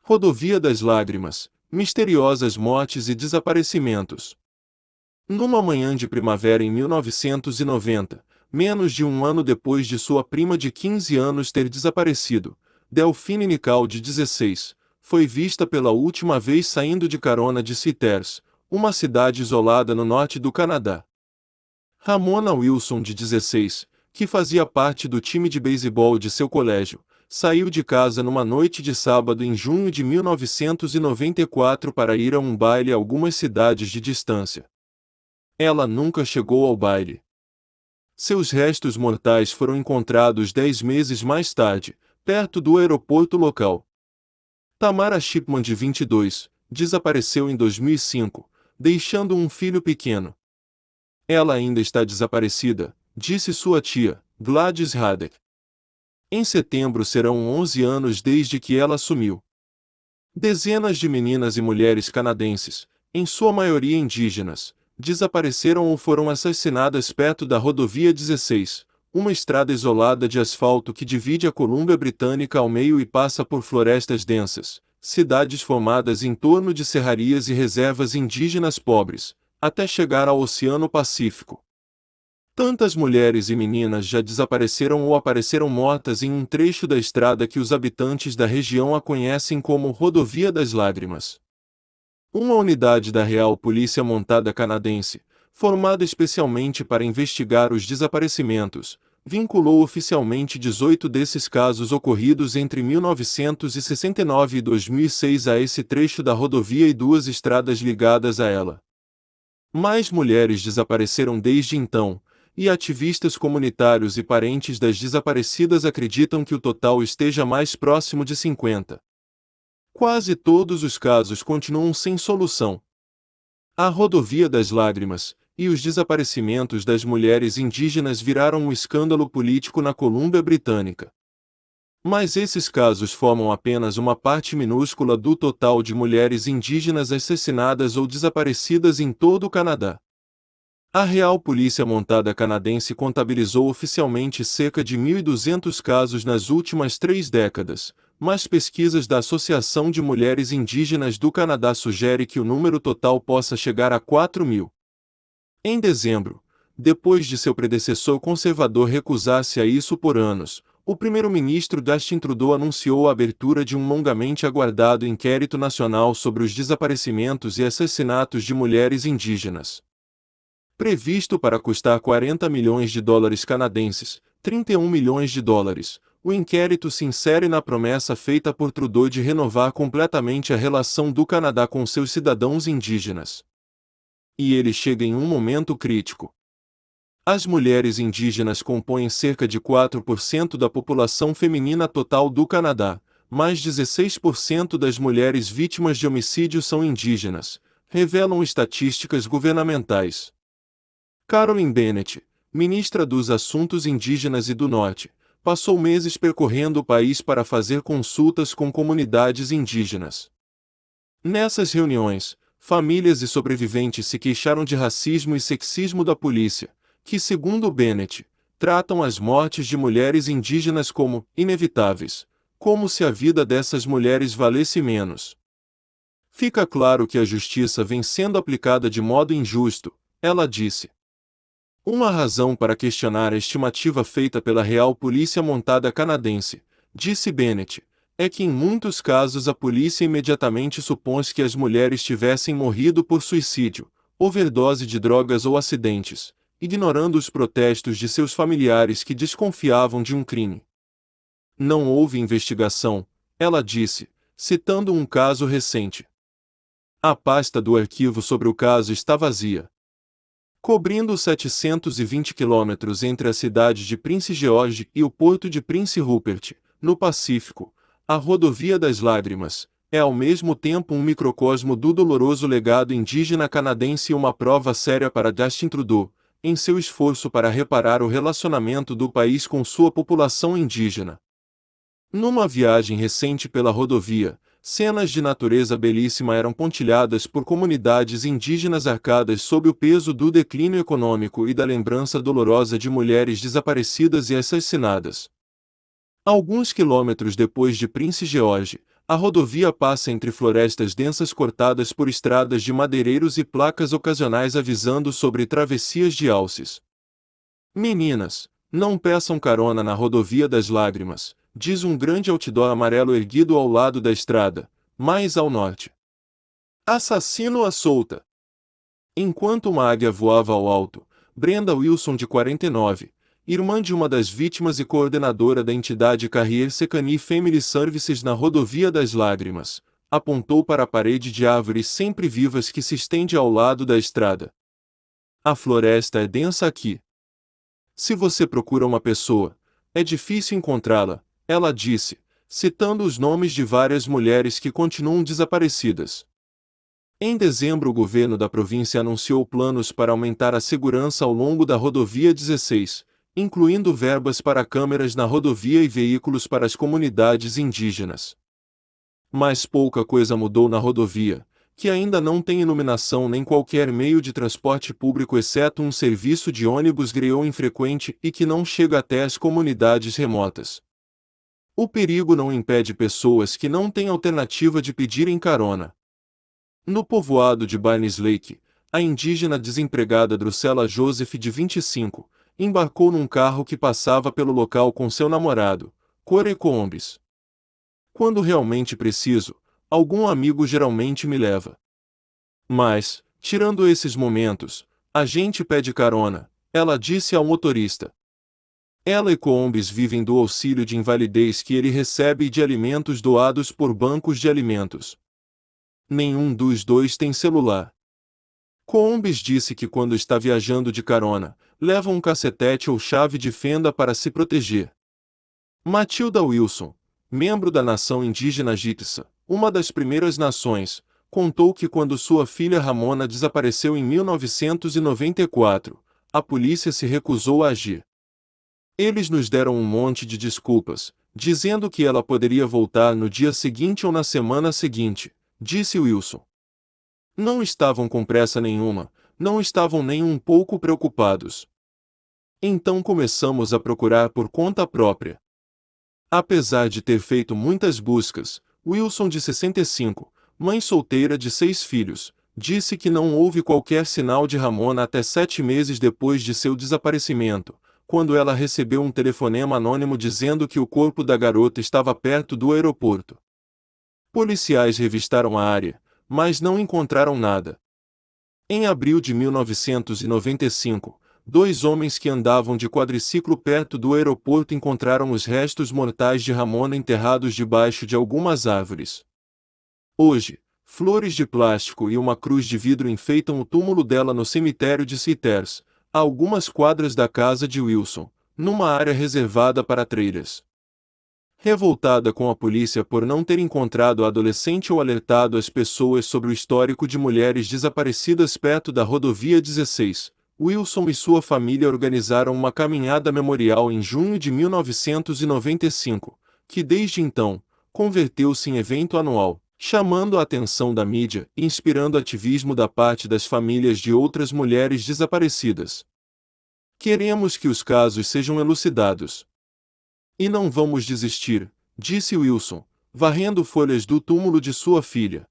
Rodovia das Lágrimas, misteriosas mortes e desaparecimentos. Numa manhã de primavera em 1990, menos de um ano depois de sua prima de 15 anos ter desaparecido, Delphine Nicol, de 16, foi vista pela última vez saindo de carona de Cithers, uma cidade isolada no norte do Canadá. Ramona Wilson, de 16, que fazia parte do time de beisebol de seu colégio, saiu de casa numa noite de sábado em junho de 1994 para ir a um baile a algumas cidades de distância. Ela nunca chegou ao baile. Seus restos mortais foram encontrados 10 meses mais tarde, perto do aeroporto local. Tamara Shipman, de 22, desapareceu em 2005, deixando um filho pequeno. Ela ainda está desaparecida, disse sua tia, Gladys Haddock. Em setembro serão 11 anos desde que ela sumiu. Dezenas de meninas e mulheres canadenses, em sua maioria indígenas, desapareceram ou foram assassinadas perto da Rodovia 16, uma estrada isolada de asfalto que divide a Colômbia Britânica ao meio e passa por florestas densas, cidades formadas em torno de serrarias e reservas indígenas pobres, até chegar ao Oceano Pacífico. Tantas mulheres e meninas já desapareceram ou apareceram mortas em um trecho da estrada que os habitantes da região a conhecem como Rodovia das Lágrimas. Uma unidade da Real Polícia Montada Canadense, formada especialmente para investigar os desaparecimentos, vinculou oficialmente 18 desses casos ocorridos entre 1969 e 2006 a esse trecho da rodovia e duas estradas ligadas a ela. Mais mulheres desapareceram desde então, e ativistas comunitários e parentes das desaparecidas acreditam que o total esteja mais próximo de 50. Quase todos os casos continuam sem solução. A Rodovia das Lágrimas e os desaparecimentos das mulheres indígenas viraram um escândalo político na Colômbia Britânica. Mas esses casos formam apenas uma parte minúscula do total de mulheres indígenas assassinadas ou desaparecidas em todo o Canadá. A Real Polícia Montada Canadense contabilizou oficialmente cerca de 1.200 casos nas últimas 3 décadas, mas pesquisas da Associação de Mulheres Indígenas do Canadá sugerem que o número total possa chegar a 4.000. Em dezembro, depois de seu predecessor conservador recusar-se a isso por anos, o primeiro-ministro Justin Trudeau anunciou a abertura de um longamente aguardado inquérito nacional sobre os desaparecimentos e assassinatos de mulheres indígenas. Previsto para custar 40 milhões de dólares canadenses, 31 milhões de dólares, o inquérito se insere na promessa feita por Trudeau de renovar completamente a relação do Canadá com seus cidadãos indígenas. E ele chega em um momento crítico. As mulheres indígenas compõem cerca de 4% da população feminina total do Canadá, mais 16% das mulheres vítimas de homicídio são indígenas, revelam estatísticas governamentais. Carolyn Bennett, ministra dos Assuntos Indígenas e do Norte, passou meses percorrendo o país para fazer consultas com comunidades indígenas. Nessas reuniões, famílias e sobreviventes se queixaram de racismo e sexismo da polícia, que, segundo Bennett, tratam as mortes de mulheres indígenas como inevitáveis, como se a vida dessas mulheres valesse menos. Fica claro que a justiça vem sendo aplicada de modo injusto, ela disse. Uma razão para questionar a estimativa feita pela Real Polícia Montada Canadense, disse Bennett, é que em muitos casos a polícia imediatamente supõe que as mulheres tivessem morrido por suicídio, overdose de drogas ou acidentes, ignorando os protestos de seus familiares que desconfiavam de um crime. Não houve investigação, ela disse, citando um caso recente. A pasta do arquivo sobre o caso está vazia. Cobrindo 720 quilômetros entre a cidade de Prince George e o porto de Prince Rupert, no Pacífico, a Rodovia das Lágrimas é ao mesmo tempo um microcosmo do doloroso legado indígena canadense e uma prova séria para Justin Trudeau, em seu esforço para reparar o relacionamento do país com sua população indígena. Numa viagem recente pela rodovia, cenas de natureza belíssima eram pontilhadas por comunidades indígenas arcadas sob o peso do declínio econômico e da lembrança dolorosa de mulheres desaparecidas e assassinadas. Alguns quilômetros depois de Prince George, A rodovia passa entre florestas densas cortadas por estradas de madeireiros e placas ocasionais avisando sobre travessias de alces. Meninas, não peçam carona na rodovia das lágrimas, diz um grande outdoor amarelo erguido ao lado da estrada, mais ao norte. Assassino à solta. Enquanto uma águia voava ao alto, Brenda Wilson, de 49, irmã de uma das vítimas e coordenadora da entidade Carrier Secani Family Services na rodovia das lágrimas, apontou para a parede de árvores sempre vivas que se estende ao lado da estrada. A floresta é densa aqui. Se você procura uma pessoa, é difícil encontrá-la, ela disse, citando os nomes de várias mulheres que continuam desaparecidas. Em dezembro, o governo da província anunciou planos para aumentar a segurança ao longo da rodovia 16, incluindo verbas para câmeras na rodovia e veículos para as comunidades indígenas. Mas pouca coisa mudou na rodovia, que ainda não tem iluminação nem qualquer meio de transporte público exceto um serviço de ônibus greu infrequente e que não chega até as comunidades remotas. O perigo não impede pessoas que não têm alternativa de pedirem carona. No povoado de Barnes Lake, a indígena desempregada Drusela Joseph, de 25, embarcou num carro que passava pelo local com seu namorado, Corey Combs. Quando realmente preciso, algum amigo geralmente me leva. Mas, tirando esses momentos, a gente pede carona, ela disse ao motorista. Ela e Combs vivem do auxílio de invalidez que ele recebe e de alimentos doados por bancos de alimentos. Nenhum dos dois tem celular. Combs disse que quando está viajando de carona, leva um cacetete ou chave de fenda para se proteger. Matilda Wilson, membro da nação indígena Jitsa, uma das primeiras nações, contou que quando sua filha Ramona desapareceu em 1994, a polícia se recusou a agir. Eles nos deram um monte de desculpas, dizendo que ela poderia voltar no dia seguinte ou na semana seguinte, disse Wilson. Não estavam com pressa nenhuma, não estavam nem um pouco preocupados. Então começamos a procurar por conta própria. Apesar de ter feito muitas buscas, Wilson, de 65, mãe solteira de 6 filhos, disse que não houve qualquer sinal de Ramona até 7 meses depois de seu desaparecimento, quando ela recebeu um telefonema anônimo dizendo que o corpo da garota estava perto do aeroporto. Policiais revistaram a área, mas não encontraram nada. Em abril de 1995, 2 homens que andavam de quadriciclo perto do aeroporto encontraram os restos mortais de Ramona enterrados debaixo de algumas árvores. Hoje, flores de plástico e uma cruz de vidro enfeitam o túmulo dela no cemitério de Citers, a algumas quadras da casa de Wilson, numa área reservada para trilhas. Revoltada com a polícia por não ter encontrado a adolescente ou alertado as pessoas sobre o histórico de mulheres desaparecidas perto da rodovia 16, Wilson e sua família organizaram uma caminhada memorial em junho de 1995, que desde então, converteu-se em evento anual, chamando a atenção da mídia e inspirando ativismo da parte das famílias de outras mulheres desaparecidas. Queremos que os casos sejam elucidados. E não vamos desistir, disse Wilson, varrendo folhas do túmulo de sua filha.